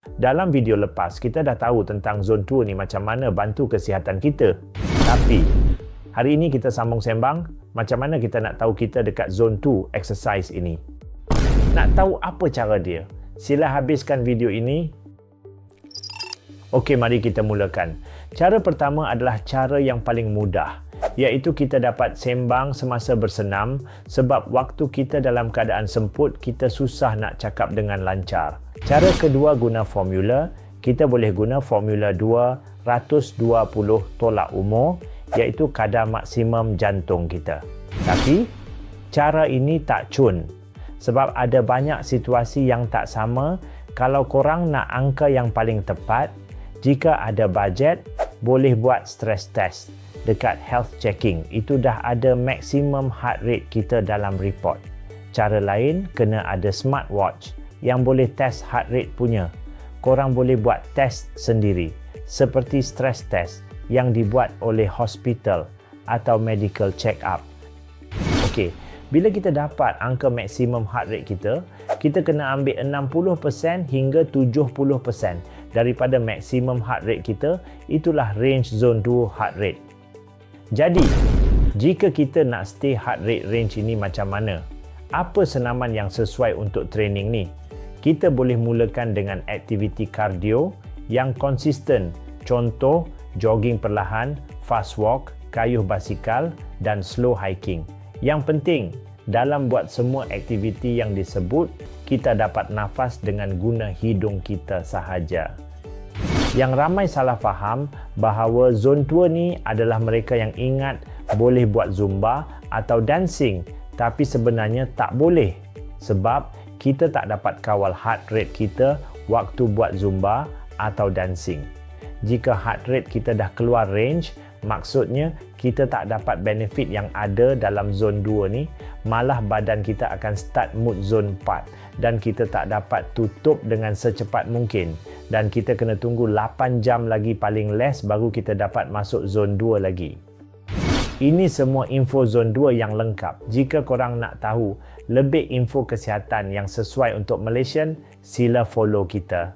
Dalam video lepas, kita dah tahu tentang zon 2 ni macam mana bantu kesihatan kita. Tapi, hari ini kita sambung sembang, macam mana kita nak tahu kita dekat zon 2 exercise ini. Nak tahu apa cara dia? Sila habiskan video ini. Okey, mari kita mulakan. Cara pertama adalah cara yang paling mudah, iaitu kita dapat sembang semasa bersenam sebab waktu kita dalam keadaan semput, kita susah nak cakap dengan lancar. Cara kedua guna formula. Kita boleh guna formula 220 tolak umur, iaitu kadar maksimum jantung kita. Tapi, cara ini tak cun. Sebab ada banyak situasi yang tak sama. Kalau korang nak angka yang paling tepat, jika ada bajet, boleh buat stress test. Dekat health checking, itu dah ada maximum heart rate kita dalam report. Cara lain, kena ada smartwatch yang boleh test heart rate punya. Korang boleh buat test sendiri, seperti stress test yang dibuat oleh hospital atau medical check-up. Okey, bila kita dapat angka maksimum heart rate kita, kita kena ambil 60% hingga 70% daripada maksimum heart rate kita. Itulah range zone 2 heart rate. Jadi, jika kita nak stay heart rate range ini macam mana? Apa senaman yang sesuai untuk training ni? Kita boleh mulakan dengan aktiviti kardio yang konsisten. Contoh, jogging perlahan, fast walk, kayuh basikal dan slow hiking. Yang penting, dalam buat semua aktiviti yang disebut, kita dapat nafas dengan guna hidung kita sahaja. Yang ramai salah faham bahawa zon 2 ni adalah mereka yang ingat boleh buat zumba atau dancing, tapi sebenarnya tak boleh sebab kita tak dapat kawal heart rate kita waktu buat zumba atau dancing. Jika heart rate kita dah keluar range, maksudnya kita tak dapat benefit yang ada dalam zon 2 ni, malah badan kita akan start mood zone 4 dan kita tak dapat tutup dengan secepat mungkin dan kita kena tunggu 8 jam lagi paling less baru kita dapat masuk zon 2 lagi. Ini semua info zon 2 yang lengkap. Jika korang nak tahu lebih info kesihatan yang sesuai untuk Malaysian, sila follow kita.